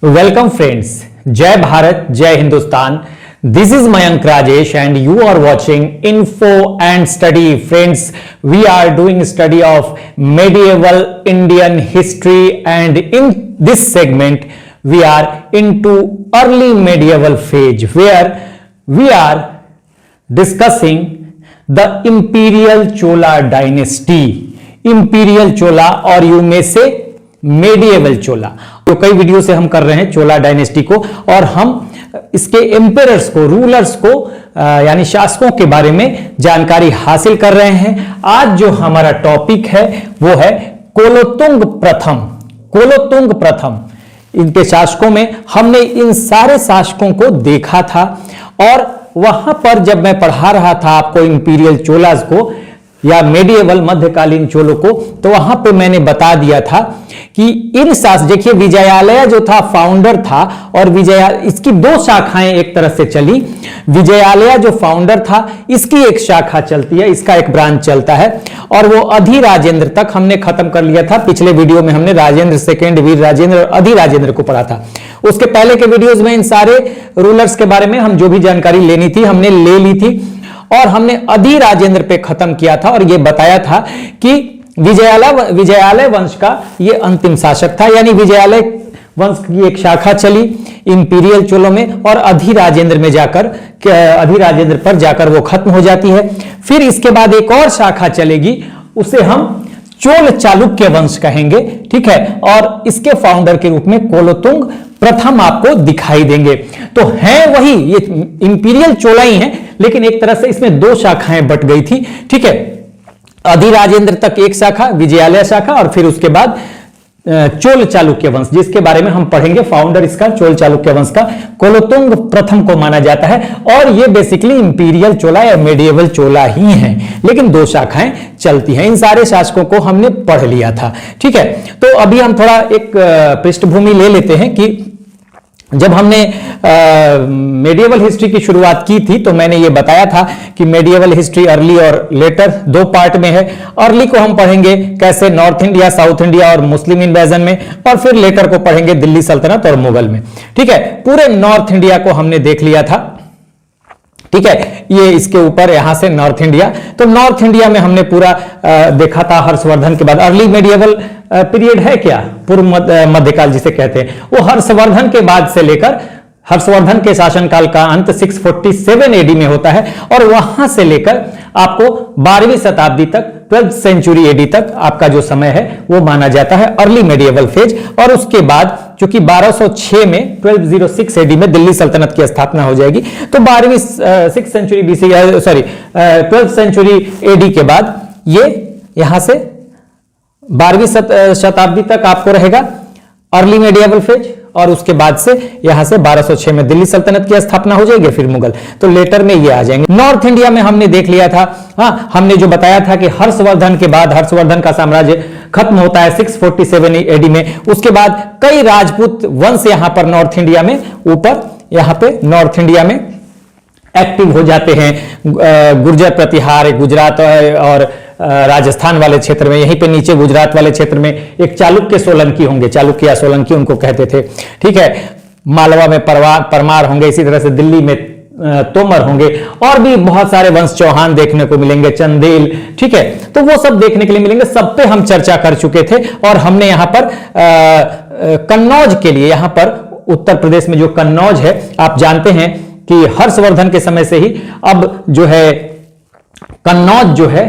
Welcome friends, Jai Bharat, Jai Hindustan. This is Mayank Rajesh and you are watching Info and Study. Friends, we are doing study of medieval Indian history and in this segment we are into early medieval phase where we are discussing the Imperial Chola dynasty. Imperial Chola और you may say medieval चोला। तो कई video से हम कर रहे हैं चोला dynasty को और हम इसके एम्पेरर्स को, रूलर्स को यानी शासकों के बारे में जानकारी हासिल कर रहे हैं। आज जो हमारा टॉपिक है वो है कुलोत्तुंग प्रथम। कुलोत्तुंग प्रथम, इनके शासकों में हमने इन सारे शासकों को देखा था और वहां पर जब मैं पढ़ा रहा था आपको इंपीरियल चोलास को या मेडिएवल मध्यकालीन चोलों को, तो वहां पे मैंने बता दिया था कि इन शासक, देखिए विजयालय जो था फाउंडर था और इसकी दो शाखाएं एक तरह से चली। विजयालय जो फाउंडर था इसकी एक शाखा चलती है, इसका एक ब्रांच चलता है और वो अधिराजेंद्र तक हमने खत्म कर लिया था। पिछले वीडियो में हमने राजेंद्र सेकेंड, वीर राजेंद्र और अधिराजेंद्र को पढ़ा था। उसके पहले के वीडियोज में इन सारे रूलर्स के बारे में हम जो भी जानकारी लेनी थी हमने ले ली थी और हमने अधिराजेंद्र पे खत्म किया था और यह बताया था कि विजयालय वंश का यह अंतिम शासक था, यानी विजयालय वंश की एक शाखा चली इंपीरियल चोलों में और अधिराजेंद्र में जाकर, अधिराजेंद्र पर जाकर वो खत्म हो जाती है। फिर इसके बाद एक और शाखा चलेगी, उसे हम चोल चालुक्य वंश कहेंगे, ठीक है, और इसके फाउंडर के रूप में कुलोत्तुंग प्रथम आपको दिखाई देंगे। तो है वही, ये इंपीरियल चोला ही है लेकिन एक तरह से इसमें दो शाखाएं बट गई थी, ठीक है। अधिराजेंद्र तक एक शाखा, विजयालय शाखा और फिर उसके बाद चोल चालुक्य वंश, जिसके बारे में हम पढ़ेंगे। फाउंडर इसका चोल चालुक्य वंश का कुलोत्तुंग प्रथम को माना जाता है और ये बेसिकली इंपीरियल चोला या मेडिएवल चोला ही है, लेकिन दो शाखाएं चलती हैं। इन सारे शासकों को हमने पढ़ लिया था, ठीक है। तो अभी हम थोड़ा एक पृष्ठभूमि ले लेते हैं कि जब हमने मेडिएवल हिस्ट्री की शुरुआत की थी तो मैंने ये बताया था कि मेडिएवल हिस्ट्री अर्ली और लेटर दो पार्ट में है। अर्ली को हम पढ़ेंगे कैसे नॉर्थ इंडिया, साउथ इंडिया और मुस्लिम इन्वेजन में, और फिर लेटर को पढ़ेंगे दिल्ली सल्तनत और मुगल में, ठीक है। पूरे नॉर्थ इंडिया को हमने देख लिया था, ठीक है। ये इसके ऊपर यहां से नॉर्थ इंडिया, तो नॉर्थ इंडिया में हमने पूरा देखा था हर्षवर्धन के बाद। अर्ली मेडिएवल पीरियड है क्या, पूर्व मध्यकाल जिसे कहते हैं, वो हर्षवर्धन के बाद से लेकर हर्षवर्धन के शासनकाल का अंत 647 एडी में होता है और वहां से लेकर आपको 12वीं शताब्दी तक, 12th सेंचुरी एडी तक आपका जो समय है वो माना जाता है अर्ली मेडिएवल फेज। और उसके बाद चूंकि 1206 में 1206 एडी में दिल्ली सल्तनत की स्थापना हो जाएगी, तो 12वीं 6th century BC, sorry 12th century AD के बाद ये यहां से 12वीं शताब्दी तक आपको रहेगा अर्ली मेडिएवल फेज और उसके बाद से यहां से 1206 में दिल्ली सल्तनत की स्थापना हो जाएगी, फिर मुगल, तो लेटर में ये आ जाएंगे। नॉर्थ इंडिया में हमने देख लिया था, हाँ, हमने जो बताया था कि हर्षवर्धन के बाद हर्षवर्धन का साम्राज्य खत्म होता है 647 एडी में। उसके बाद कई राजपूत वंश यहां पर नॉर्थ इंडिया में, ऊपर यहां पे नॉर्थ इंडिया में एक्टिव हो जाते हैं। गुर्जर प्रतिहार गुजरात और राजस्थान वाले क्षेत्र में, यहीं पे नीचे गुजरात वाले क्षेत्र में एक चालुक्य सोलंकी होंगे, चालुक्य या सोलंकी उनको कहते थे, ठीक है। मालवा में परमार होंगे, इसी तरह से दिल्ली में तोमर होंगे और भी बहुत सारे वंश, चौहान देखने को मिलेंगे, चंदेल, ठीक है। तो वो सब देखने के लिए मिलेंगे, सब पे हम चर्चा कर चुके थे और हमने यहां पर कन्नौज के लिए, यहां पर उत्तर प्रदेश में जो कन्नौज है, आप जानते हैं कि हर्षवर्धन के समय से ही अब जो है कन्नौज जो है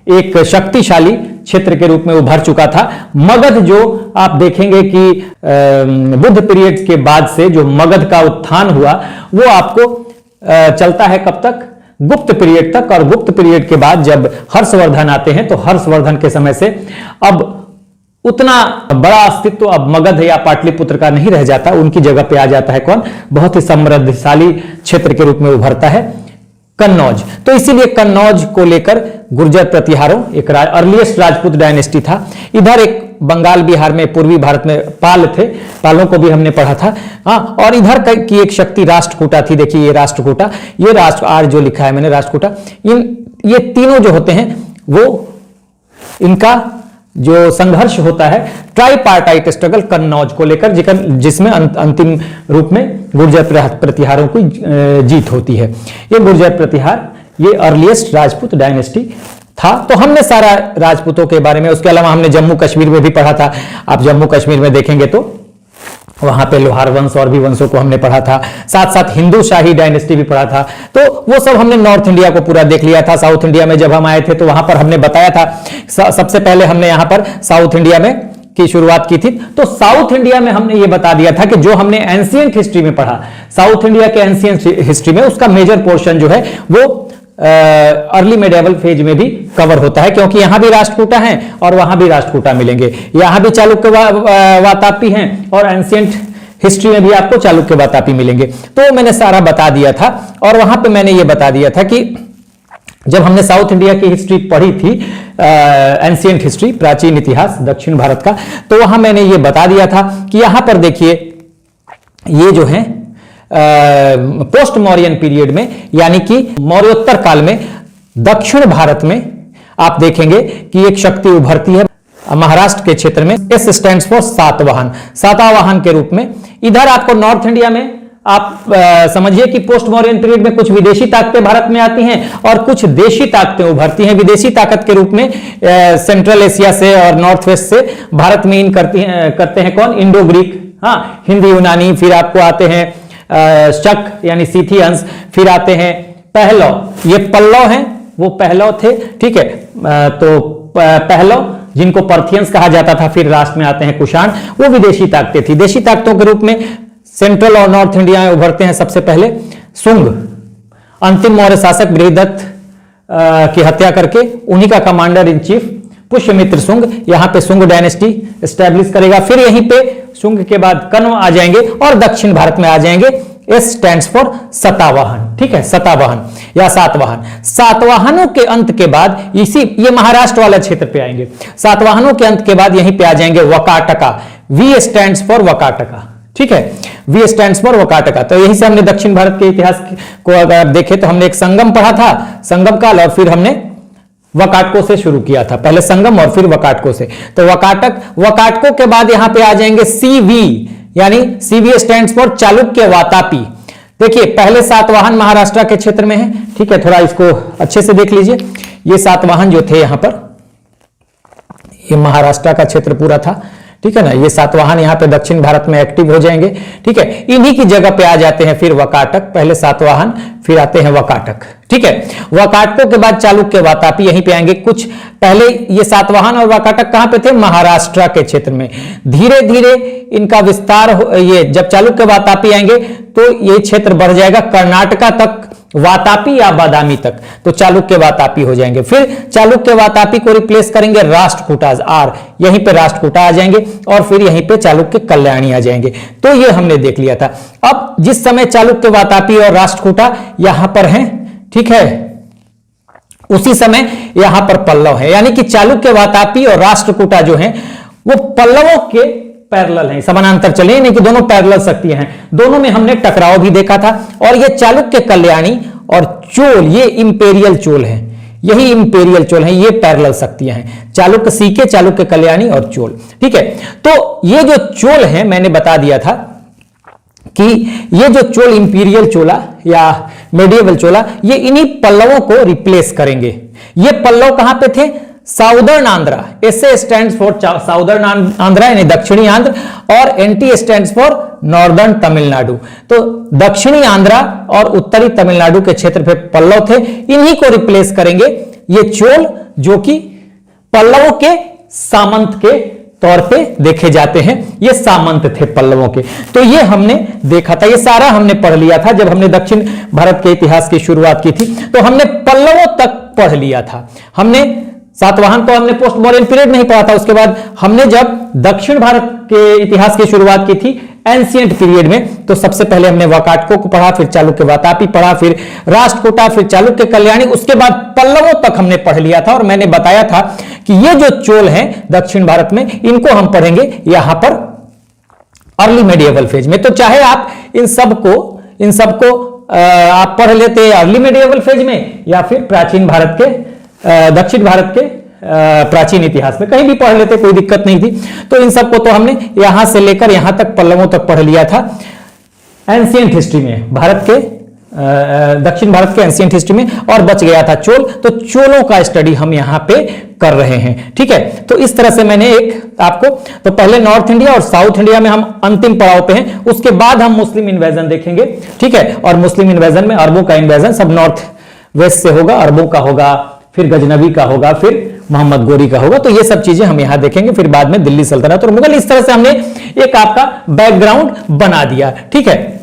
एक शक्तिशाली क्षेत्र के रूप में उभर चुका था। मगध जो आप देखेंगे कि बुद्ध पीरियड के बाद से जो मगध का उत्थान हुआ वो आपको चलता है कब तक, गुप्त पीरियड तक। और गुप्त पीरियड के बाद जब हर्षवर्धन आते हैं तो हर्षवर्धन के समय से अब उतना बड़ा अस्तित्व अब मगध या पाटलिपुत्र का नहीं रह जाता, उनकी जगह पे आ जाता है कौन, बहुत ही समृद्धशाली क्षेत्र के रूप में उभरता है कन्नौज। तो इसीलिए कन्नौज को लेकर गुर्जर प्रतिहारों एक अर्लीस्ट राजपूत डायनेस्टी था। इधर एक बंगाल बिहार में, पूर्वी भारत में पाल थे, पालों को भी हमने पढ़ा था, हाँ। और इधर की एक शक्ति राष्ट्रकूटा थी, देखिए ये राष्ट्रकूटा, ये राष्ट्र आर जो लिखा है मैंने राष्ट्रकूटा, ये तीनों जो होते हैं वो इनका जो संघर्ष होता है ट्राईपार्टाइट स्ट्रगल कन्नौज को लेकर, जिसमें अंतिम रूप में गुर्जर प्रतिहारों की जीत होती है। ये गुर्जर प्रतिहार ये अर्लीस्ट राजपूत डायनेस्टी था। तो हमने सारा राजपूतों के बारे में, उसके अलावा हमने जम्मू कश्मीर में भी पढ़ा था। आप जम्मू कश्मीर में देखेंगे तो वहां पे लोहार वंश और भी वंशों को हमने पढ़ा था, साथ साथ हिंदू शाही डायनेस्टी भी पढ़ा था। तो वो सब हमने नॉर्थ इंडिया को पूरा देख लिया था। साउथ इंडिया में जब हम आए थे तो वहां पर हमने बताया था, सबसे पहले हमने यहां पर साउथ इंडिया में की शुरुआत की थी। तो साउथ इंडिया में हमने ये बता दिया था कि जो हमने एंशिएंट हिस्ट्री में पढ़ा, साउथ इंडिया के एंशिएंट हिस्ट्री में उसका मेजर पोर्शन जो है वो अर्ली मेडिएवल फेज में भी कवर होता है, क्योंकि यहां भी राष्ट्रकूटा हैं और वहां भी राष्ट्रकूटा मिलेंगे, यहां भी चालुक्य वातापी हैं और एंशिएंट हिस्ट्री में भी आपको चालुक्य वातापी मिलेंगे। तो मैंने सारा बता दिया था। और वहां पे मैंने ये बता दिया था कि जब हमने साउथ इंडिया की हिस्ट्री पढ़ी थी, एंशिएंट हिस्ट्री, प्राचीन इतिहास दक्षिण भारत का, तो वहां मैंने ये बता दिया था कि यहां पर देखिए ये जो है पोस्ट मौर्यन पीरियड में, यानी कि मौर्योत्तर काल में दक्षिण भारत में आप देखेंगे कि एक शक्ति उभरती है महाराष्ट्र के क्षेत्र में। S stands for Satavahana, Satavahana के रूप में। इधर आपको नॉर्थ इंडिया में आप समझिए कि पोस्ट मौर्यन पीरियड में कुछ विदेशी ताकतें भारत में आती हैं और कुछ देशी ताकतें उभरती हैं। विदेशी ताकत के रूप में सेंट्रल एशिया से और नॉर्थ वेस्ट से भारत में इन करते हैं कौन? इंडो ग्रीक, हाँ, हिंदी यूनानी, फिर आपको आते हैं शक यानी सीथियंस, फिर आते हैं पहलव, ये पल्लव हैं, वो पहलव थे, ठीक है। तो पहलव जिनको पर्थियंस कहा जाता था, फिर लास्ट में आते हैं कुषाण, वो विदेशी ताकतें थी। देशी ताकतों के रूप में सेंट्रल और नॉर्थ इंडिया में उभरते हैं सबसे पहले सुंग, अंतिम मौर्य शासक बृहदत्त की हत्या करके उन्हीं का commander in chief Pushyamitra Shunga यहां पे शुंग डायनेस्टी एस्टैब्लिश करेगा। फिर यहीं पे शुंग के बाद कण्व आ जाएंगे और दक्षिण भारत में आ जाएंगे। एस स्टैंड्स फॉर सतावाहन, ठीक है, सतावाहन या सातवाहन। सातवाहनों के अंत के बाद ये महाराष्ट्र वाला क्षेत्र पे आएंगे। सातवाहनों के अंत के बाद यहीं पे आ जाएंगे Vakataka, V stands for Vakataka, ठीक है, वी स्टैंड्स फॉर वकाटका। तो यहीं से हमने दक्षिण भारत के इतिहास को अगर आप देखें तो हमने एक संगम पढ़ा था, संगम काल, और फिर हमने वकाटकों से शुरू किया था, पहले संगम और फिर वकाटकों से। तो वकाटकों के बाद यहां पे आ जाएंगे सीवी, यानी CV stands for Chalukya Vatapi. देखिए पहले सातवाहन महाराष्ट्र के क्षेत्र में है, ठीक है, थोड़ा इसको अच्छे से देख लीजिए। ये सातवाहन जो थे यहां पर, ये महाराष्ट्र का क्षेत्र पूरा था, ठीक है ना। ये सातवाहन यहां पे दक्षिण भारत में एक्टिव हो जाएंगे, ठीक है। इन्हीं की जगह पे आ जाते हैं फिर वकाटक, पहले सातवाहन फिर आते हैं वकाटक, ठीक है। वकाटकों के बाद चालुक्य वातापी यहीं पे आएंगे। कुछ पहले ये सातवाहन और वकाटक कहां पे थे? महाराष्ट्र के क्षेत्र में। धीरे धीरे इनका विस्तार ये जब चालुक्य वातापी आएंगे तो ये क्षेत्र बढ़ जाएगा कर्नाटका तक, वातापी या बादामी तक, तो चालुक्य वातापी हो जाएंगे। फिर चालुक्य वातापी को रिप्लेस करेंगे राष्ट्रकूटाज, आर, यहीं पे राष्ट्रकूटा आ जाएंगे और फिर यहीं पे चालुक्य कल्याणी आ जाएंगे। तो ये हमने देख लिया था। अब जिस समय चालुक्य वातापी और राष्ट्रकूटा यहां पर हैं, ठीक है, उसी समय यहां पर पल्लव है, यानी कि चालुक्य वातापी और राष्ट्रकूटा जो हैं वो पल्लवों के पैरेलल हैं, समानांतर चले, नहीं कि दोनों पैरेलल शक्तियां हैं। दोनों में हमने टकराव भी देखा था। और ये चालुक्य कल्याणी और चोल, ये इंपेरियल चोल है, यही इंपेरियल चोल है, ये पैरेलल शक्तियां हैं, चालुक्य सीके, चालुक्य कल्याणी और चोल, ठीक है। तो ये जो चोल है, मैंने बता दिया था कि ये जो चोल, इंपीरियल चोला या मेडिएवल चोला, ये इन्हीं पल्लवों को रिप्लेस करेंगे। ये पल्लव कहां पे थे? Southern Andhra, SA stands for southern Andhra यानी दक्षिणी आंध्र, और NT stands for northern Tamil Nadu. तो दक्षिणी आंध्रा और उत्तरी तमिलनाडु के क्षेत्र पे पल्लव थे, इन्हीं को रिप्लेस करेंगे ये चोल, जो कि पल्लवों के सामंत के तौर पे देखे जाते हैं। ये सामंत थे पल्लवों के। तो ये हमने देखा था, ये सारा हमने पढ़ लिया था जब हमने दक्षिण भारत के इतिहास की शुरुआत की थी। तो हमने पल्लवों तक पढ़ लिया था। हमने सातवाहन तो हमने पोस्ट मॉडर्न पीरियड नहीं पढ़ा था। उसके बाद हमने जब दक्षिण भारत के इतिहास की शुरुआत की थी एंशिएंट पीरियड में, तो सबसे पहले हमने वकाटकों को पढ़ा, फिर चालुक्य वातापी पढ़ा, फिर राष्ट्रकूटा, फिर चालुक्य कल्याणी, उसके बाद पल्लवों तक हमने पढ़ लिया था। और मैंने बताया था कि ये जो चोल हैं दक्षिण भारत में, इनको हम पढ़ेंगे यहां पर अर्ली मेडिएवल फेज में। तो चाहे आप इन सबको आप पढ़ लेते अर्ली मेडिएवल फेज में या फिर प्राचीन भारत के, दक्षिण भारत के प्राचीन इतिहास में, कहीं भी पढ़ लेते, कोई दिक्कत नहीं थी। तो इन सबको तो हमने यहां से लेकर यहां तक पल्लवों तक पढ़ लिया था एंशिएंट हिस्ट्री में, भारत के दक्षिण भारत के एंशिएंट हिस्ट्री में, और बच गया था चोल। तो चोलों का स्टडी हम यहां पे कर रहे हैं, ठीक है। तो इस तरह से मैंने एक आपको, तो पहले नॉर्थ इंडिया और साउथ इंडिया में हम अंतिम पड़ाव पे हैं, उसके बाद हम मुस्लिम इन्वेजन देखेंगे, ठीक है। और मुस्लिम इन्वेजन में अरबों का इन्वेजन सब नॉर्थ वेस्ट से होगा, अरबों का होगा, फिर गजनबी का होगा, फिर मोहम्मद गोरी का होगा। तो ये सब चीजें हम यहां देखेंगे, फिर बाद में दिल्ली सल्तनत और मुगल। इस तरह से हमने एक आपका बैकग्राउंड बना दिया, ठीक है।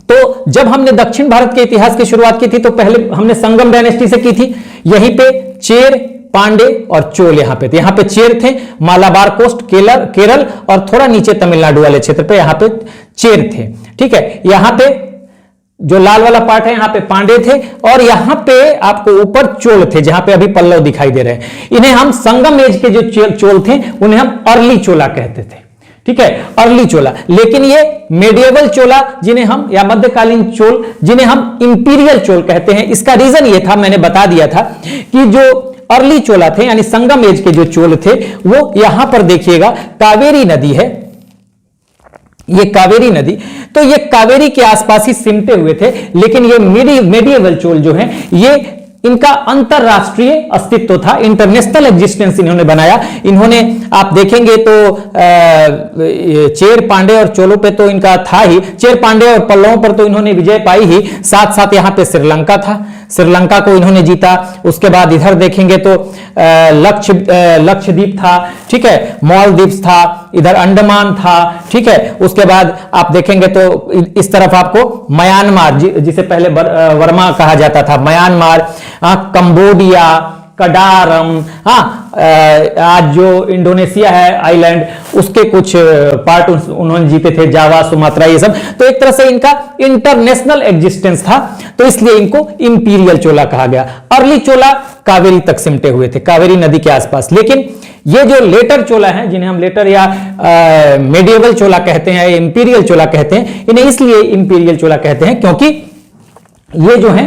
तो जब हमने दक्षिण भारत के इतिहास की शुरुआत की थी तो पहले हमने संगम डायनेस्टी से की थी। यहीं पे चेर, पांडे और चोल यहां पे थे। यहां पे चेर थे, मालाबार कोस्ट, केरल और थोड़ा नीचे तमिलनाडु वाले क्षेत्र पे यहां पे चेर थे, ठीक है। यहां पे जो लाल वाला पार्ट है यहां पे पांडे थे, और यहां पे आपको ऊपर चोल थे, जहां पे अभी पल्लव दिखाई दे रहे हैं। इन्हें हम संगम एज के जो चोल थे उन्हें हम अर्ली चोला कहते थे, ठीक है, अर्ली चोला। लेकिन ये मेडिएवल चोला जिन्हें हम, या मध्यकालीन चोल जिन्हें हम इंपीरियल चोल कहते हैं, इसका रीजन ये था, मैंने बता दिया था कि जो अर्ली चोला थे यानी संगम एज के जो चोल थे वो यहां पर देखिएगा कावेरी नदी है, ये कावेरी नदी, तो ये कावेरी के आसपास ही सिमटे हुए थे। लेकिन ये मेडिएवल चोल जो हैं ये इनका अंतरराष्ट्रीय अस्तित्व था, इंटरनेशनल एग्जिस्टेंस इन्होंने बनाया। इन्होंने आप देखेंगे तो चेर, पांडे और चोलों पे तो इनका था ही, चेर, पांडे और पल्लवों पर तो इन्होंने विजय पाई ही, साथ साथ यहां पे श्रीलंका था, श्रीलंका को इन्होंने जीता। उसके बाद इधर देखेंगे तो लक्षद्वीप था, ठीक है, मालदीव्स था, इधर अंडमान था, ठीक है। उसके बाद आप देखेंगे तो इस तरफ आपको म्यांमार, जिसे पहले वर्मा कहा जाता था, म्यांमार, कंबोडिया, कडारम, आज जो इंडोनेशिया है आइलैंड, उसके कुछ पार्ट उन्होंने जीते थे, जावा, सुमात्रा, ये सब। तो एक तरह से इनका इंटरनेशनल एग्जिस्टेंस था, तो इसलिए इनको इंपीरियल चोला कहा गया। अर्ली चोला कावेरी तक सिमटे हुए थे, कावेरी नदी के आसपास। लेकिन ये जो लेटर चोला है, जिन्हें हम लेटर या मेडिएवल चोला कहते हैं, इंपीरियल चोला कहते हैं, इन्हें इसलिए इंपीरियल चोला कहते हैं क्योंकि ये जो है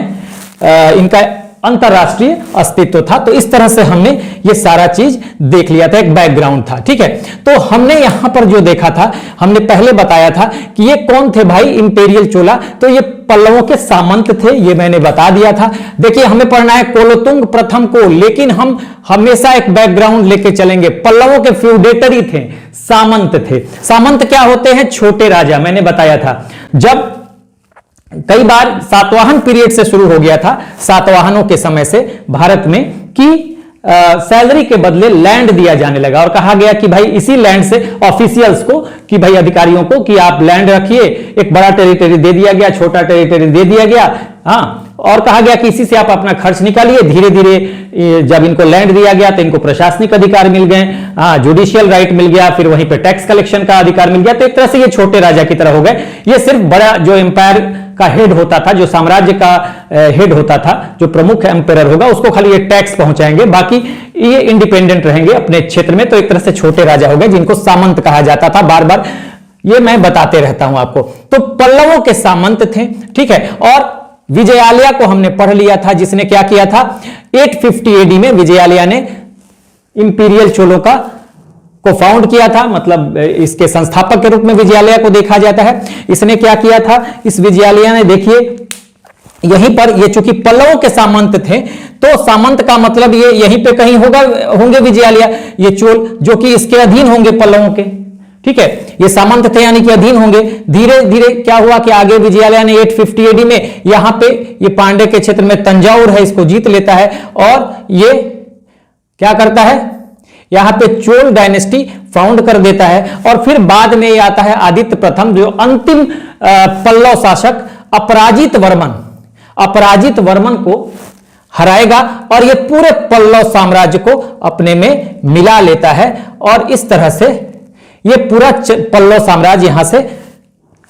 इनका अंतरराष्ट्रीय अस्तित्व था। तो इस तरह से हमने ये सारा चीज देख लिया था, एक बैकग्राउंड था, ठीक है। तो हमने यहां पर जो देखा था, हमने पहले बताया था कि ये कौन थे भाई इंपीरियल चोला, तो ये पल्लवों के सामंत थे, ये मैंने बता दिया था। देखिए हमें पढ़ना है कोलोतुंग प्रथम को, लेकिन हम हमेशा एक बैकग्राउंड लेके चलेंगे। पल्लवों के फ्यूडेटरी थे, सामंत थे। सामंत क्या होते हैं? छोटे राजा। मैंने बताया था जब कई बार सातवाहन पीरियड से शुरू हो गया था, सातवाहनों के समय से भारत में, कि सैलरी के बदले लैंड दिया जाने लगा और कहा गया कि भाई इसी लैंड से ऑफिशियल्स को, कि भाई अधिकारियों को, कि आप लैंड रखिए। एक बड़ा टेरिटरी दे दिया गया, छोटा टेरिटरी दे दिया गया, और कहा गया कि इसी से आप अपना खर्च निकालिए। धीरे धीरे जब इनको लैंड दिया गया तो इनको प्रशासनिक अधिकार मिल गए, जुडिशियल राइट मिल गया, फिर वहीं पे टैक्स कलेक्शन का अधिकार मिल गया। तो एक तरह से ये छोटे राजा की तरह हो गए। ये सिर्फ बड़ा जो एम्पायर का हेड होता था, जो साम्राज्य का हेड होता था, जो प्रमुख एम्पायर होगा, उसको खाली ये टैक्स पहुंचाएंगे, बाकी ये इंडिपेंडेंट रहेंगे अपने क्षेत्र में। तो एक तरह से छोटे राजा हो गए जिनको सामंत कहा जाता था। बार बार ये मैं बताते रहता हूं आपको। तो पल्लवों के सामंत थे, ठीक है। और विजयालया को हमने पढ़ लिया था, जिसने क्या किया था, 850 एडी में विजयालया ने इंपीरियल चोलों को फाउंड किया था, मतलब इसके संस्थापक के रूप में विजयालया को देखा जाता है। इसने क्या किया था, इस विजयालया ने, देखिए यहीं पर, ये चूंकि पल्लवों के सामंत थे, तो सामंत का मतलब ये यहीं पे कहीं होंगे विजयालया, ये चोल जो कि इसके अधीन होंगे पल्लवों के, ठीक है। ये सामंत थे यानी कि अधीन होंगे। धीरे धीरे क्या हुआ कि आगे विजयालया ने 850 एडी में यहां पे ये पांडे के क्षेत्र में तंजावुर है, इसको जीत लेता है और ये क्या करता है, यहां पे चोल डायनेस्टी फाउंड कर देता है। और फिर बाद में ये आता है आदित्य प्रथम, जो अंतिम पल्लव शासक अपराजित वर्मन को हराएगा और ये पूरे पल्लव साम्राज्य को अपने में मिला लेता है। और इस तरह से ये पूरा पल्लव साम्राज्य यहां से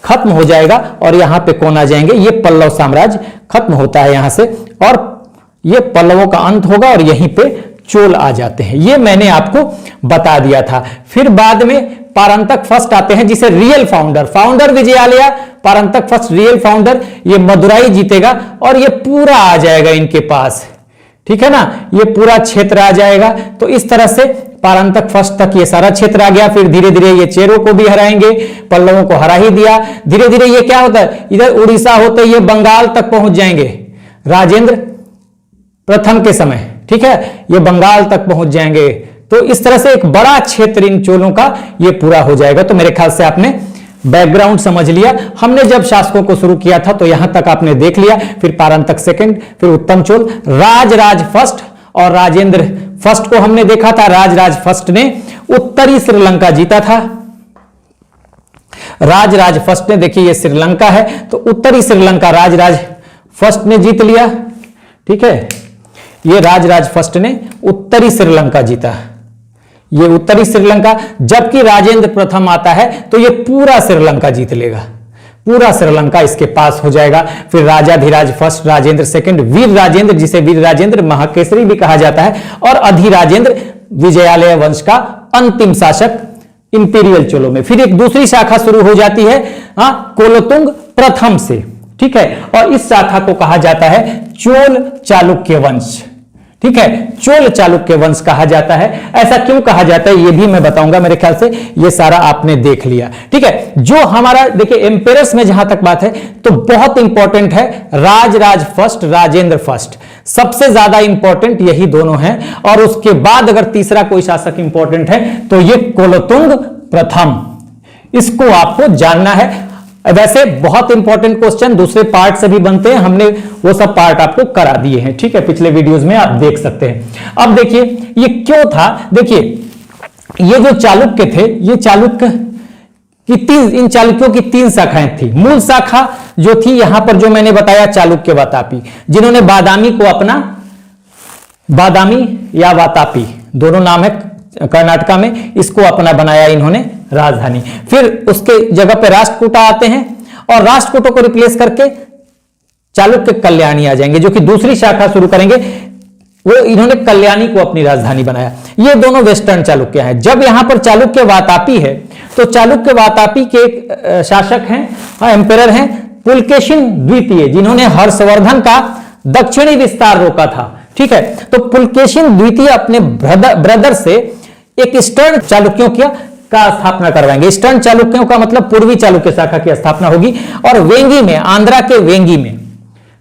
खत्म हो जाएगा और यहां पे कौन आ जाएंगे, ये पल्लव साम्राज्य खत्म होता है यहां से, और ये पल्लवों का अंत होगा और यहीं पे चोल आ जाते हैं। ये मैंने आपको बता दिया था। फिर बाद में पारंतक फर्स्ट आते हैं, जिसे real founder Vijayalaya, Parantaka first real founder, ये मदुराई जीतेगा और ये पूरा आ जाएगा इनके पास, ठीक है ना, ये पूरा क्षेत्र आ जाएगा। तो इस तरह से पारंतक फर्स्ट तक ये सारा क्षेत्र आ गया। फिर धीरे धीरे ये चेरों को भी हराएंगे, पल्लवों को हरा ही दिया। धीरे धीरे ये क्या होता है, इधर उड़ीसा होते ये बंगाल तक पहुंच जाएंगे राजेंद्र प्रथम के समय, ठीक है, ये बंगाल तक पहुंच जाएंगे। तो इस तरह से एक बड़ा क्षेत्र इन चोलों का ये पूरा हो जाएगा। तो मेरे ख्याल से आपने बैकग्राउंड समझ लिया। हमने जब शासकों को शुरू किया था तो यहां तक आपने देख लिया, फिर पारंतक सेकंड, फिर उत्तम चोल, राजराज फर्स्ट और राजेंद्र फर्स्ट को हमने देखा था। राजराज फर्स्ट ने उत्तरी श्रीलंका जीता था। राजराज फर्स्ट ने, देखिए ये श्रीलंका है, तो उत्तरी श्रीलंका राजराज फर्स्ट ने जीत लिया, ठीक है। ये राजराज फर्स्ट ने उत्तरी श्रीलंका जीता, ये उत्तरी श्रीलंका। जबकि राजेंद्र प्रथम आता है तो ये पूरा श्रीलंका जीत लेगा, पूरा श्रीलंका इसके पास हो जाएगा। फिर राजाधिराज फर्स्ट, राजेंद्र सेकंड, वीर राजेंद्र जिसे वीर राजेंद्र महाकेसरी भी कहा जाता है, और अधिराजेंद्र विजयालय वंश का अंतिम शासक इंपीरियल चोलों में। फिर एक दूसरी शाखा शुरू हो जाती है कोलोतुंग प्रथम से, ठीक है, और इस शाखा को कहा जाता है चोल चालुक्य वंश, ठीक है, चोल चालुक्य वंश कहा जाता है। ऐसा क्यों कहा जाता है ये भी मैं बताऊंगा। मेरे ख्याल से ये सारा आपने देख लिया, ठीक है। जो हमारा देखिए एम्पेरर्स में जहां तक बात है तो बहुत इंपॉर्टेंट है राजराज फर्स्ट, राजेंद्र फर्स्ट, सबसे ज्यादा इंपॉर्टेंट यही दोनों हैं। और उसके बाद अगर तीसरा कोई शासक इंपॉर्टेंट है तो ये कोलोतुंग प्रथम, इसको आपको जानना है। वैसे बहुत इंपॉर्टेंट क्वेश्चन दूसरे पार्ट से भी बनते हैं, हमने वो सब पार्ट आपको करा दिए हैं, ठीक है, पिछले वीडियोस में आप देख सकते हैं। अब देखिए ये क्यों था, देखिए ये जो चालुक्य थे, ये चालुक्य की इन चालुक्यों की 3 शाखाएं थी। मूल शाखा जो थी यहां पर जो मैंने बताया चालुक्य वातापी, जिन्होंने बादामी को अपना, बादामी या वातापी दोनों नाम है कर्नाटका में, इसको अपना बनाया इन्होंने राजधानी। फिर उसके जगह पे राष्ट्रकूटा आते हैं और राष्ट्रकूटों को रिप्लेस करके चालुक्य कल्याणी आ जाएंगे, जो कि दूसरी शाखा शुरू करेंगे। वो इन्होंने कल्याणी को अपनी राजधानी बनाया। ये दोनों वेस्टर्न चालुक्य हैं। जब यहां पर चालुक्य वातापी है तो चालुक्य वातापी के एक शासक हैं, एम्पेरर हैं पुलकेशिन द्वितीय, जिन्होंने हर्षवर्धन का दक्षिणी विस्तार रोका था, ठीक है। तो पुलकेशिन द्वितीय अपने ब्रदर से एक ईस्टर्न चालुक्यों का स्थापना करवाएंगे। ईस्टर्न चालुक्यों का मतलब पूर्वी चालुक्य शाखा की स्थापना होगी, और वेंगी में, आंध्रा के वेंगी में,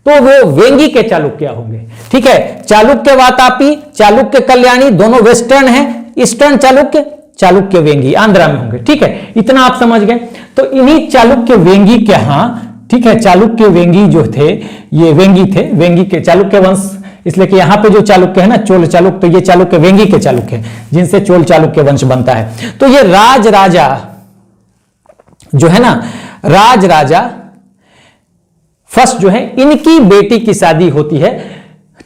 तो वो वेंगी के चालुक्य होंगे, ठीक है। चालुक्य वातापी, चालुक्य कल्याणी दोनों वेस्टर्न हैं, ईस्टर्न चालुक्य, चालुक्य वेंगी आंध्रा में होंगे, ठीक है। इतना आप समझ गए। तो इन्हीं चालुक्य वेंगी के यहां, ठीक है, चालुक्य वेंगी जो थे ये वेंगी थे, वेंगी के चालुक्य वंश, इसलिए कि यहां पे जो चालुक्य है ना चोल चालुक्य, तो ये चालुक्य वेंगी के चालुक्य हैं जिनसे चोल चालुक्य वंश बनता है। तो ये राजा जो है ना, राजा फर्स्ट जो है, इनकी बेटी की शादी होती है,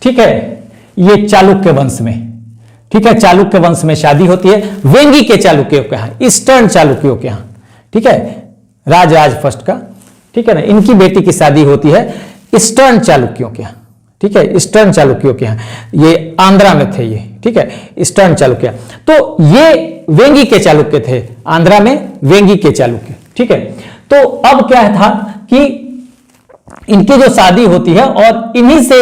ठीक है, ये चालुक्य वंश में, ठीक है, चालुक्य वंश में शादी होती है वेंगी के चालुक्यों के यहां, ईस्टर्न चालुक्यों के यहां, ठीक है, राजराज फर्स्ट का, ठीक है ना, इनकी बेटी की शादी होती है ईस्टर्न चालुक्यों के यहां, ठीक है, ईस्टर्न चालुक्यों के यहां, ये आंध्रा में थे ये, ठीक है, ईस्टर्न चालुक्य। तो ये वेंगी के चालुक्य थे, आंध्रा में वेंगी के चालुक्य, ठीक है। तो अब क्या था कि इनकी जो शादी होती है और इन्हीं से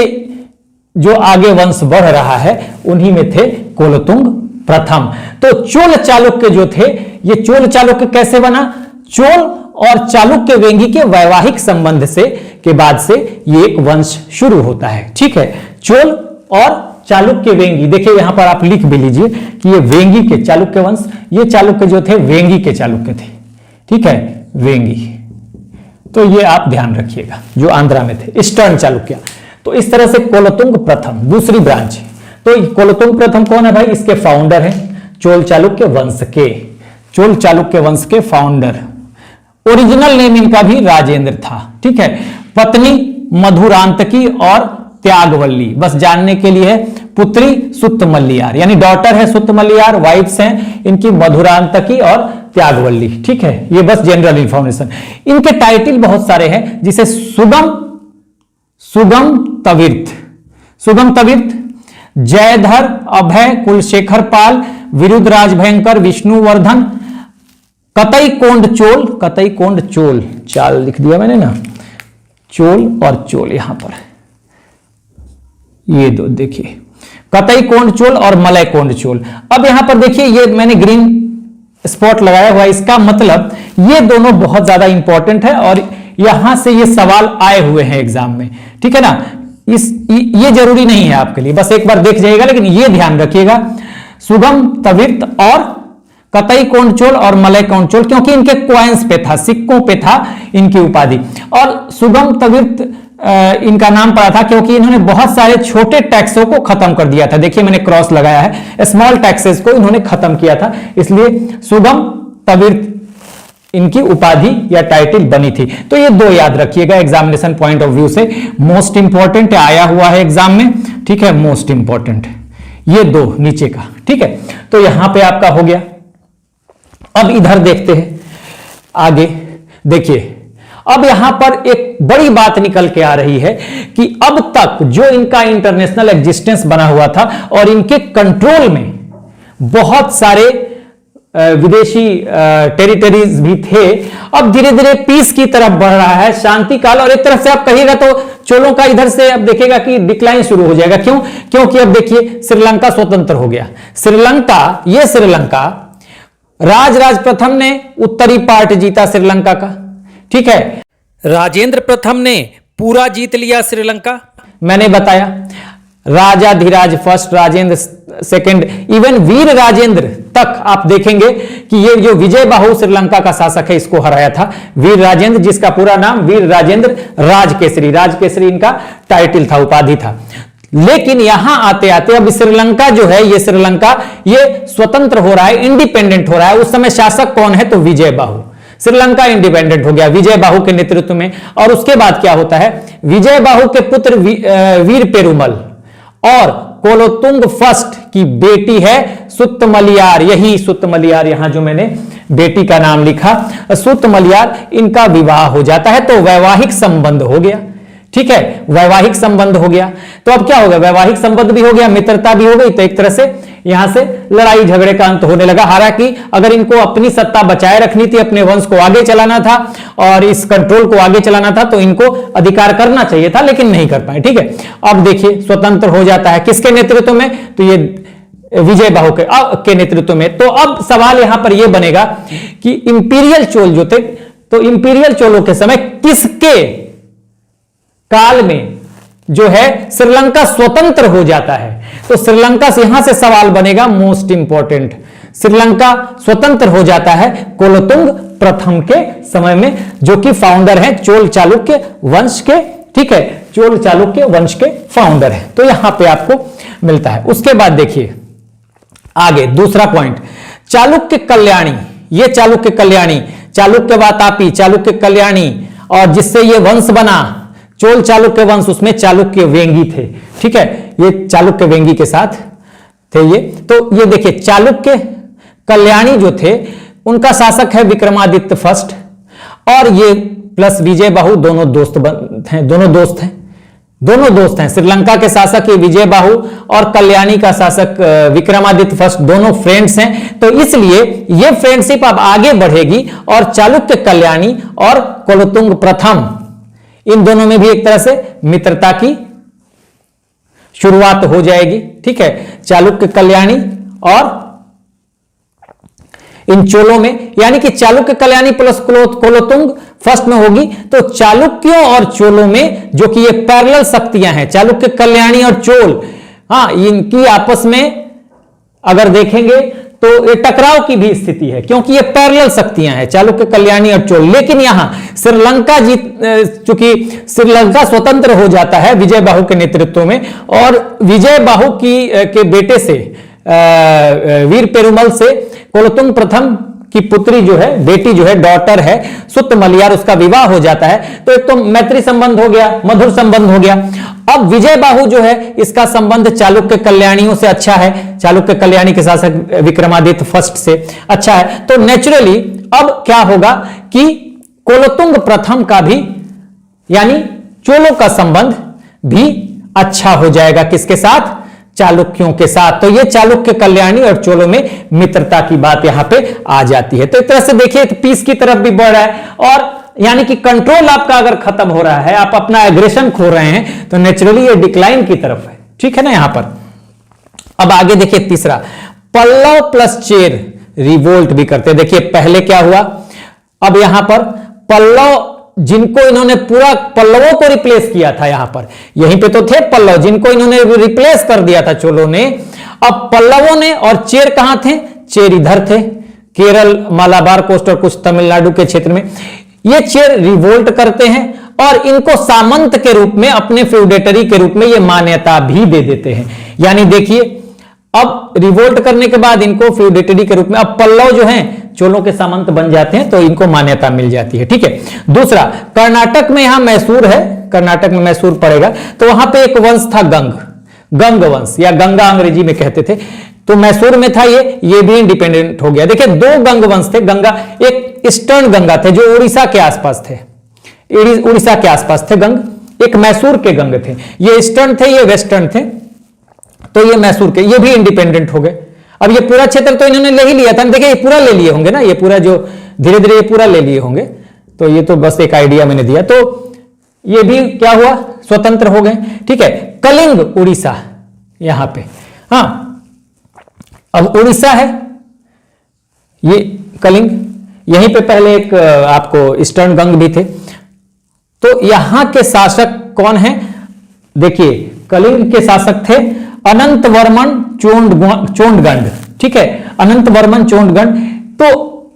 जो आगे वंश बढ़ रहा है उन्हीं में थे कोलोतुंग प्रथम। तो चोल चालुक्य जो थे, ये चोल चालुक्य कैसे बना, चोल और चालुक्य वेंगी के वैवाहिक संबंध से के बाद से ये एक वंश शुरू होता है, ठीक है। चोल और चालुक्य वेंगी, देखिए यहां पर आप लिख भी लीजिए कि ये वेंगी के चालुक्य वंश, ये चालुक्य जो थे वेंगी के चालुक्य थे, ठीक है, वेंगी। तो ये आप ध्यान रखिएगा, जो आंध्रा में थे, ईस्टर्न चालुक्य। तो इस तरह से कोलोतुंग प्रथम दूसरी ब्रांच है। तो कोलोतुंग प्रथम कौन है भाई, इसके फाउंडर हैं चोल चालुक्य वंश के, चोल चालुक्य वंश के फाउंडर। ओरिजिनल नेम इनका भी राजेंद्र था, ठीक है। पत्नी मधुरांतकी और त्यागवल्ली, बस जानने के लिए है, पुत्री सुत्त मल्लियार, यानी डॉटर है सुत्त मल्लियार, वाइफ्स हैं इनकी मधुरांतकी और त्यागवल्ली, ठीक है। ये बस जनरल इंफॉर्मेशन। इनके टाइटल बहुत सारे हैं, जिसे सुगम तविर्त, जयधर, अभय, कुलशेखर पाल, विरुद्ध राजभयंकर, विष्णुवर्धन, कतई कोंड चोल, चाल लिख दिया मैंने ना, चोल और चोल यहां पर ये दो देखिए, कतई कोंड चोल और मलय कोंड चोल। अब यहां पर देखिए ये मैंने ग्रीन स्पॉट लगाया हुआ है, इसका मतलब ये दोनों बहुत ज्यादा इंपॉर्टेंट है और यहां से ये सवाल आए हुए हैं एग्जाम में, ठीक है ना। ये जरूरी नहीं है आपके लिए, बस एक बार देख जाइएगा, लेकिन ये ध्यान रखिएगा सुगम तविर्त और कतई कोंडचोल और मलय कोंडचोल, क्योंकि इनके कॉइन्स पे था, सिक्कों पे था इनकी उपाधि। और सुगम तविर्त इनका नाम पड़ा था क्योंकि इन्होंने बहुत सारे छोटे टैक्सों को खत्म कर दिया था। देखिए मैंने क्रॉस लगाया है, स्मॉल टैक्सेस को इन्होंने खत्म किया था, इसलिए सुगम तविर्त इनकी उपाधि या टाइटल बनी थी। तो ये दो याद रखिएगा एग्जामिनेशन पॉइंट ऑफ व्यू से, मोस्ट इंपॉर्टेंट आया हुआ है एग्जाम में, ठीक है, मोस्ट इंपॉर्टेंट ये दो नीचे का, ठीक है। तो यहां पे आपका हो गया। अब इधर देखते हैं आगे, देखिए अब यहां पर एक बड़ी बात निकल के आ रही है कि अब तक जो इनका इंटरनेशनल एग्जिस्टेंस बना हुआ था और इनके कंट्रोल में बहुत सारे विदेशी टेरिटरीज भी थे, अब धीरे धीरे पीस की तरफ बढ़ रहा है, शांति काल। और एक तरफ से आप कहिएगा तो चोलों का इधर से अब देखिएगा कि डिक्लाइन शुरू हो जाएगा। क्यों? क्योंकि अब देखिए श्रीलंका स्वतंत्र हो गया। श्रीलंका, ये श्रीलंका राजराज प्रथम ने उत्तरी पार्ट जीता श्रीलंका का, ठीक है। राजेंद्र प्रथम ने पूरा जीत लिया श्रीलंका, मैंने बताया। राजाधिराज फर्स्ट, राजेंद्र सेकंड, इवन वीर राजेंद्र तक आप देखेंगे कि ये जो विजय बाहु श्रीलंका का शासक है इसको हराया था, वीर राजेंद्र, जिसका पूरा नाम वीर राजेंद्र राजकेसरी, राजकेसरी इनका टाइटल था, उपाधि था। लेकिन यहां आते आते अब श्रीलंका जो है, ये श्रीलंका ये स्वतंत्र हो रहा है, इंडिपेंडेंट हो रहा है। उस समय शासक कौन है? तो विजय बाहु। श्रीलंका इंडिपेंडेंट हो गया विजय बाहु के नेतृत्व में। और उसके बाद क्या होता है, विजय बाहु के पुत्र वीर पेरुमल और कोलोतुंग फर्स्ट की बेटी है सुत्तमलियार, यही सुत्तमलियार, यहां जो मैंने बेटी का नाम लिखा सुत्तमलियार, इनका विवाह हो जाता है। तो वैवाहिक संबंध हो गया, ठीक है, वैवाहिक संबंध हो गया। तो अब क्या हो गया, वैवाहिक संबंध भी हो गया, मित्रता भी हो गई। तो एक तरह से यहां से लड़ाई झगड़े का अंत होने लगा। हालांकि अगर इनको अपनी सत्ता बचाए रखनी थी, अपने वंश को आगे चलाना था और इस कंट्रोल को आगे चलाना था, तो इनको अधिकार करना चाहिए था, लेकिन नहीं कर पाए, ठीक है। अब देखिए स्वतंत्र हो जाता है, किसके नेतृत्व में? तो ये विजय बाहु के नेतृत्व में। तो अब सवाल यहां पर यह बनेगा कि इंपीरियल चोल जो थे, तो इंपीरियल चोलों के समय किसके काल में जो है श्रीलंका स्वतंत्र हो जाता है? तो श्रीलंका से यहां से सवाल बनेगा मोस्ट इंपॉर्टेंट, श्रीलंका स्वतंत्र हो जाता है कोलोतुंग प्रथम के समय में, जो कि फाउंडर हैं चोल चालुक्य वंश के, ठीक है, चोल चालुक्य वंश के फाउंडर हैं। तो यहां पे आपको मिलता है। उसके बाद देखिए आगे दूसरा पॉइंट, चालुक्य कल्याणी, ये चालुक्य कल्याणी, चालुक्य वातापी, चालुक्य कल्याणी, और जिससे ये वंश बना चोल चालुक्य वंश, उसमें चालुक्य वेंगी थे, ठीक है, ये चालुक्य वेंगी के साथ थे ये। तो ये देखिए चालुक्य कल्याणी जो थे उनका शासक है विक्रमादित्य फर्स्ट, और ये प्लस विजय बाहु दोनों दोस्त हैं, दोनों दोस्त हैं। श्रीलंका के शासक ये विजय बाहु और कल्याणी का शासक विक्रमादित्य फर्स्ट, दोनों फ्रेंड्स हैं। तो इसलिए ये फ्रेंडशिप अब आगे बढ़ेगी और चालुक्य कल्याणी और कोलोतुंग प्रथम, इन दोनों में भी एक तरह से मित्रता की शुरुआत हो जाएगी, ठीक है। चालुक्य कल्याणी और इन चोलों में, यानी कि चालुक्य कल्याणी प्लस कोलोतुंग फर्स्ट में होगी। तो चालुक्यों और चोलों में जो कि ये पैरेलल शक्तियां हैं, चालुक्य कल्याणी और चोल, हाँ, इनकी आपस में अगर देखेंगे तो ये टकराव की भी स्थिति है, क्योंकि ये पैरेलल शक्तियां हैं चालुक्य कल्याणी और चोल। लेकिन यहां श्रीलंका चूंकि श्रीलंका स्वतंत्र हो जाता है विजय बाहु के नेतृत्व में, और विजय बाहु के बेटे से वीर पेरुमल से कोलोतुंग प्रथम की पुत्री जो है, बेटी जो है, डॉटर है सुत्तमलियार, उसका विवाह हो जाता है। तो एक तो मैत्री संबंध हो गया, मधुर संबंध हो गया। अब विजय बाहु जो है इसका संबंध चालुक्य कल्याणियों से अच्छा है, चालुक्य कल्याणी के शासक विक्रमादित्य फर्स्ट से अच्छा है। तो नेचुरली अब क्या होगा कि कोलोतुंग प्रथम का भी, यानी चोलों का संबंध भी अच्छा हो जाएगा, किसके साथ? चालुक्यों के साथ। तो ये चालुक्य कल्याणी और चोलों में मित्रता की बात यहां पे आ जाती है। तो एक तरह से देखिए पीस की तरफ भी बढ़ रहा है, और यानी कि कंट्रोल आपका अगर खत्म हो रहा है, आप अपना एग्रेशन खो रहे हैं, तो नेचुरली ये डिक्लाइन की तरफ है, ठीक है ना। यहां पर अब आगे देखिए तीसरा, पल्लव प्लस चेर रिवोल्ट भी करते हैं। देखिए पहले क्या हुआ, अब यहां पर पल्लव जिनको इन्होंने पूरा पल्लवों को रिप्लेस किया था, यहां पर यहीं पे तो थे पल्लव जिनको इन्होंने रिप्लेस कर दिया था चोलों ने, अब पल्लवों ने, और चेर कहां थे, चेर इधर थे, केरल, मालाबार कोस्ट और कुछ तमिलनाडु के क्षेत्र में। ये चेर रिवोल्ट करते हैं और इनको सामंत के रूप में, अपने फ्यूडेटरी के रूप में ये मान्यता भी दे देते हैं। यानी देखिए अब रिवोल्ट करने के बाद इनको फ्यूडेटरी के रूप में, अब पल्लव जो हैं चोलों के सामंत बन जाते हैं, तो इनको मान्यता मिल जाती है। ठीक है। दूसरा, कर्नाटक में यहां मैसूर है, कर्नाटक में मैसूर पड़ेगा, तो वहां पे एक वंश था गंग वंश, या गंगा अंग्रेजी में कहते थे, तो मैसूर में था ये भी इंडिपेंडेंट हो गया। देखिए दो गंग वंश थे, गंगा, एक ईस्टर्न गंगा थे जो उड़ीसा के आसपास थे, उड़ीसा के आसपास थे गंग, एक मैसूर के गंग थे, ये ईस्टर्न थे ये वेस्टर्न थे, तो ये मैसूर के, ये भी इंडिपेंडेंट हो गए। अब ये पूरा क्षेत्र तो इन्होंने ले ही लिया था, देखिए ये पूरा ले लिए होंगे ना, ये पूरा जो धीरे धीरे ये पूरा ले लिए होंगे, तो ये तो बस एक आइडिया मैंने दिया। तो ये भी क्या हुआ, स्वतंत्र हो गए। ठीक है। कलिंग उड़ीसा यहां पे, हाँ अब उड़ीसा है ये कलिंग, यहीं पे पहले एक आपको ईस्टर्न गंग भी थे। तो यहां के शासक कौन है, देखिए कलिंग के शासक थे अनंत वर्मन चोंडगंड। ठीक है, अनंत वर्मन चोंडगंड। तो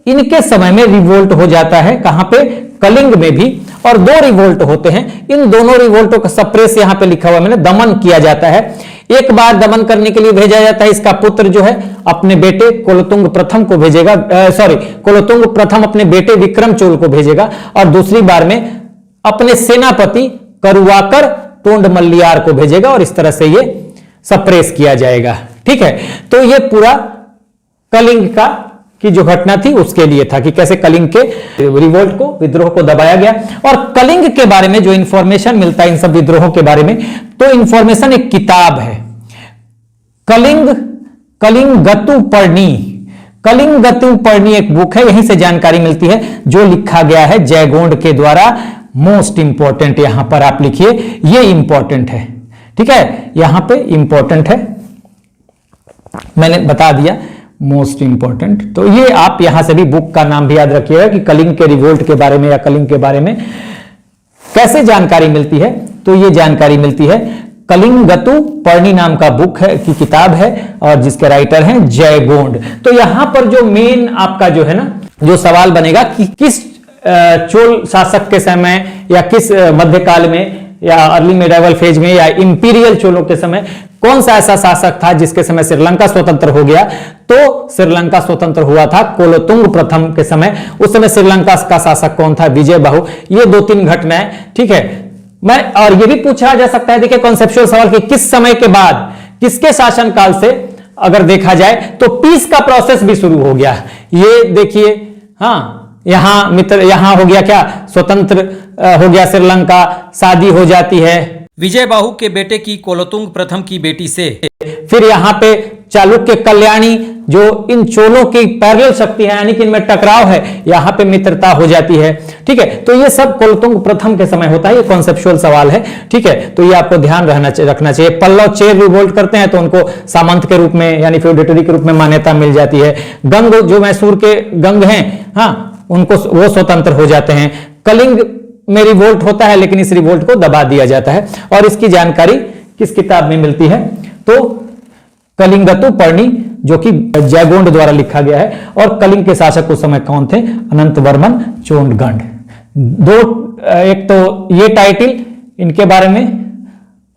इनके समय में रिवोल्ट हो जाता है, कहां पे, कलिंग में भी, और दो रिवोल्ट होते हैं। इन दोनों रिवोल्टों का सप्रेस यहां पे लिखा हुआ मैंने, दमन किया जाता है। एक बार दमन करने के लिए भेजा जाता है, इसका पुत्र जो है अपने बेटे कुलोतुंग प्रथम को भेजेगा, कुलोतुंग प्रथम अपने बेटे विक्रम चोल को भेजेगा, और दूसरी बार में अपने सेनापति करुवाकर तोंडमल्लियार को भेजेगा, और इस तरह से ये सप्रेस किया जाएगा। ठीक है। तो ये पूरा कलिंग का की जो घटना थी उसके लिए था कि कैसे कलिंग के रिवोल्ट को, विद्रोह को दबाया गया। और कलिंग के बारे में जो इंफॉर्मेशन मिलता है इन सब विद्रोहों के बारे में, तो इंफॉर्मेशन एक किताब है, कलिंगतुपर्णी एक बुक है, यहीं से जानकारी मिलती है, जो लिखा गया है जयगोंड के द्वारा। मोस्ट इंपॉर्टेंट यहां पर आप लिखिए, ये इंपॉर्टेंट है। ठीक है, यहां पे इंपॉर्टेंट है, मैंने बता दिया मोस्ट इंपॉर्टेंट। तो ये आप यहां से भी बुक का नाम भी याद रखिएगा कि कलिंग के रिवोल्ट के बारे में या कलिंग के बारे में कैसे जानकारी मिलती है। तो ये जानकारी मिलती है, कलिंगतुपर्णी नाम का बुक है, की किताब है, और जिसके राइटर हैं जयगोंड। तो यहां पर जो मेन आपका जो है ना, जो सवाल बनेगा कि किस चोल शासक के समय, या किस मध्यकाल में, या अर्ली मेडाइवल फेज में, या इंपीरियल चोलों के समय कौन सा ऐसा शासक था जिसके समय श्रीलंका स्वतंत्र हो गया। तो श्रीलंका स्वतंत्र हुआ था कुलोतुंग प्रथम के समय। उस समय श्रीलंका का शासक कौन था, विजय बाहु। ये दो तीन घटनाएं, ठीक है। मैं, और ये भी पूछा जा सकता है, देखिए कॉन्सेप्चुअल सवाल कि किस समय के बाद, किसके शासनकाल से अगर देखा जाए तो पीस का प्रोसेस भी शुरू हो गया। ये देखिए, हाँ यहां मित्र, यहां हो गया क्या, स्वतंत्र हो गया श्रीलंका, शादी हो जाती है विजय बाहु के बेटे की कुलोतुंग प्रथम की बेटी से। फिर यहां पे चालुक्य कल्याणी, जो इन चोलों की पैरेलल शक्ति है, यानी कि इनमें टकराव है, यहां पे मित्रता हो जाती है। ठीक है, तो ये सब कुलोतुंग प्रथम के समय होता है। ये कॉन्सेप्चुअल सवाल है। ठीक है, तो ये आपको ध्यान रखना चाहिए। पल्लव चेर रिवोल्ट करते हैं तो उनको सामंत के रूप में, यानी फ्यूडेटरी के रूप में मान्यता मिल जाती है। गंग, जो मैसूर के गंग हैं, हाँ उनको, वो स्वतंत्र हो जाते हैं। कलिंग में रिवोल्ट होता है, लेकिन इस रिवोल्ट को दबा दिया जाता है। और इसकी जानकारी किस किताब में मिलती है, तो कलिंगतुपर्णी, जो कि जयगोंड द्वारा लिखा गया है। और कलिंग के शासक उस समय कौन थे, अनंत वर्मन चोंडगंड। दो, एक तो ये टाइटल इनके बारे में,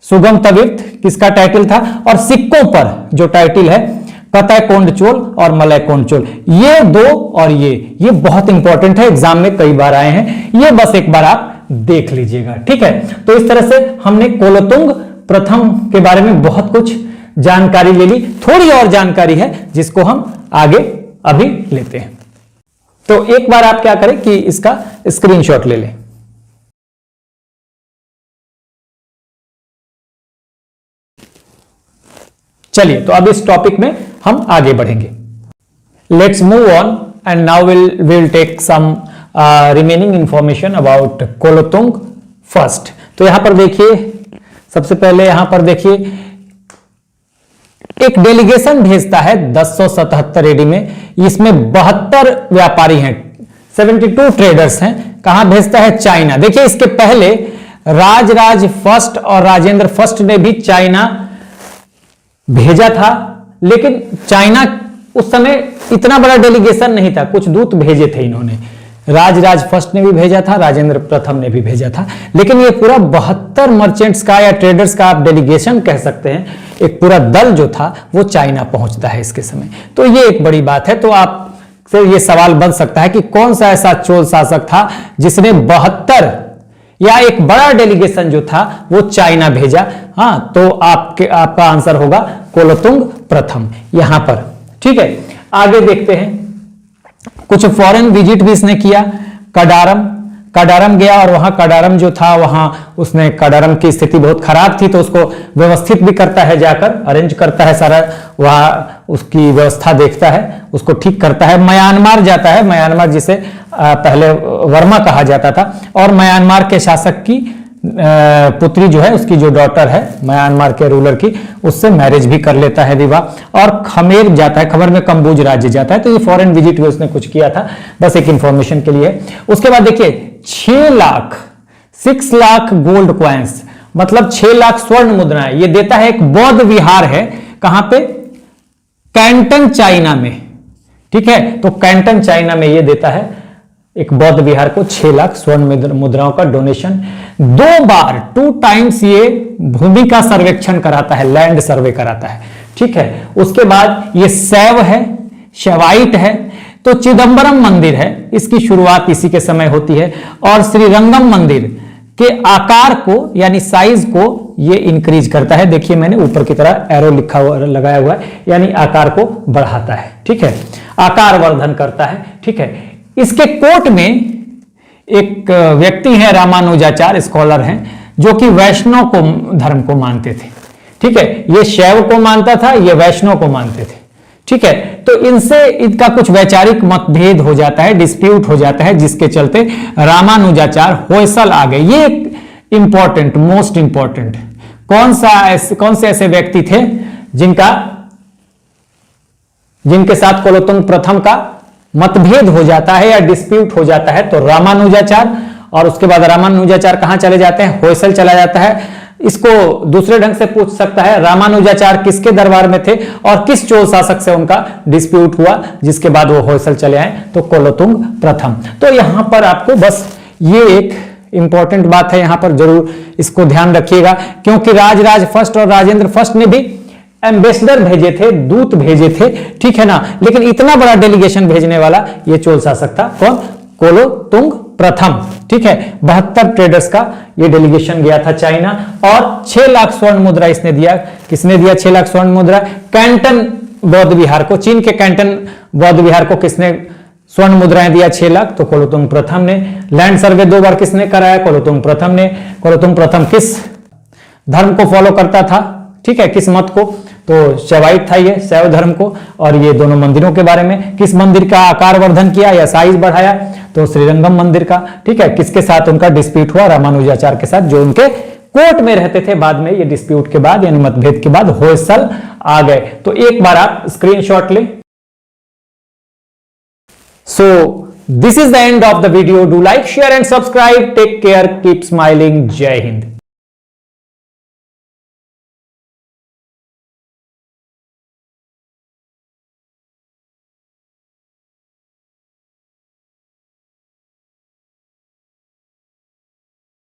सुगम तविर्त किसका टाइटल था, और सिक्कों पर जो टाइटल है कतय कोंडचोल और मलय कोंडचोल। ये दो, और ये बहुत इंपॉर्टेंट है, एग्जाम में कई बार आए हैं, ये बस एक बार आप देख लीजिएगा। ठीक है, तो इस तरह से हमने कुलोतुंग प्रथम के बारे में बहुत कुछ जानकारी ले ली। थोड़ी और जानकारी है जिसको हम आगे अभी लेते हैं। तो एक बार आप क्या करें कि इसका स्क्रीनशॉट ले लें। चलिए, तो अब इस टॉपिक में हम आगे बढ़ेंगे। Let's move on and now will take some remaining information about Kulottunga first. तो यहां पर देखिए, सबसे पहले यहां पर देखिए एक डेलीगेशन भेजता है 1077 एडी में, इसमें 72 व्यापारी हैं, 72 ट्रेडर्स हैं। कहां भेजता है? चाइना। देखिए इसके पहले राजराज फर्स्ट और राजेंद्र फर्स्ट ने भी चाइना भेजा था, लेकिन चाइना उस समय इतना बड़ा डेलीगेशन नहीं था, कुछ दूत भेजे थे इन्होंने। राजराज फर्स्ट ने भी भेजा था, राजेंद्र प्रथम ने भी भेजा था, लेकिन ये पूरा 72 मर्चेंट्स का या ट्रेडर्स का आप डेलीगेशन कह सकते हैं, एक पूरा दल जो था वो चाइना पहुंचता है इसके समय। तो ये एक बड़ी बात है। तो आप से ये सवाल बन सकता है कि कौन सा ऐसा चोल शासक था जिसने 72 या एक बड़ा डेलीगेशन जो था वो चाइना भेजा? हाँ, तो आपका आंसर होगा कुलोत्तुंग प्रथम यहां पर। ठीक है, आगे देखते हैं। कुछ फॉरेन विजिट भी इसने किया। कडारम गया और वहां कडारम जो था, वहां उसने कडारम की स्थिति बहुत खराब थी, तो उसको व्यवस्थित भी करता है, जाकर अरेंज करता है सारा, वहां उसकी व्यवस्था देखता है, उसको ठीक करता है। म्यांमार जाता है, म्यांमार जिसे पहले वर्मा कहा जाता था, और म्यांमार के शासक की पुत्री जो है, उसकी जो डॉटर है म्यांमार के रूलर की, उससे मैरिज भी कर लेता है, विवाह। और खमेर जाता है, खबर में कम्बोज राज्य जाता है। तो ये फॉरेन विजिट भी उसने कुछ किया था, बस एक इंफॉर्मेशन के लिए। उसके बाद देखिए 6 लाख गोल्ड क्वाइंस, मतलब 6 लाख स्वर्ण मुद्राएं ये देता है। एक बौद्ध विहार है, कहां पे? कैंटन चाइना में। ठीक है, तो कैंटन चाइना में ये देता है एक बौद्ध विहार को 6 लाख स्वर्ण मुद्राओं का डोनेशन। 2 टाइम्स ये भूमि का सर्वेक्षण कराता है, लैंड सर्वे कराता है। ठीक है, उसके बाद ये शैव है, शैवाइट है। तो चिदंबरम मंदिर है, इसकी शुरुआत इसी के समय होती है। और श्रीरंगम मंदिर के आकार को यानी साइज को ये इंक्रीज करता है। देखिए मैंने ऊपर की तरह एरो लिखा हुआ लगाया हुआ है, यानी आकार को बढ़ाता है। ठीक है, आकार वर्धन करता है। ठीक है, इसके कोर्ट में एक व्यक्ति है, रामानुजाचार्य स्कॉलर हैं, जो कि वैष्णव को धर्म को मानते थे। ठीक है, ये शैव को मानता था, ये वैष्णव को मानते थे। ठीक है, तो इनसे इनका कुछ वैचारिक मतभेद हो जाता है, डिस्प्यूट हो जाता है, जिसके चलते रामानुजाचार्य होयसल आ गए। ये इंपॉर्टेंट, मोस्ट इंपॉर्टेंट, कौन से ऐसे व्यक्ति थे जिनके साथ कुलोत्तुंग प्रथम का मतभेद हो जाता है या डिस्प्यूट हो जाता है? तो रामानुजाचार्य, और उसके बाद रामानुजाचार्य कहां चले जाते हैं? होयसल चला जाता है। इसको दूसरे ढंग से पूछ सकता है, रामानुजाचार्य किसके दरबार में थे और किस चोल शासक से उनका डिस्प्यूट हुआ जिसके बाद वो होयसल चले आए? तो कुलोत्तुंग प्रथम। तो यहां पर आपको बस ये एक इंपॉर्टेंट बात है, यहां पर जरूर इसको ध्यान रखिएगा, क्योंकि राजराज फर्स्ट और राजेंद्र फर्स्ट ने भी एम्बेसडर भेजे थे, दूत भेजे थे। ठीक है ना, लेकिन इतना बड़ा डेलीगेशन भेजने वाला ये चोल शासक था। कौन? कुलोत्तुंग प्रथम। ठीक है, 72 ट्रेडर्स का ये डेलीगेशन गया था चाइना, और 6 लाख स्वर्ण मुद्रा इसने दिया। किसने दिया 6 लाख स्वर्ण मुद्रा? कैंटन बौद्ध विहार को, चीन के कैंटन बौद्ध विहार को किसने स्वर्ण मुद्राएं दिया? 6 लाख। तो कुलोत्तुंग प्रथम ने। लैंड सर्वे 2 बार किसने कराया? कुलोत्तुंग प्रथम ने। कुलोत्तुंग प्रथम किस धर्म को फॉलो करता था? ठीक है, किस मत को? तो शैवाइट था ये, शैव धर्म को। और ये दोनों मंदिरों के बारे में, किस मंदिर का आकार वर्धन किया या साइज बढ़ाया? तो श्रीरंगम मंदिर का। ठीक है, किसके साथ उनका डिस्प्यूट हुआ? रामानुजाचार्य के साथ, जो उनके कोर्ट में रहते थे। बाद में ये डिस्प्यूट के बाद यानी मतभेद के बाद होयसल आ गए। तो एक बार आप स्क्रीनशॉट लें। So this is the end of the video. Do like, share and subscribe. Take care, keep smiling. जय हिंद.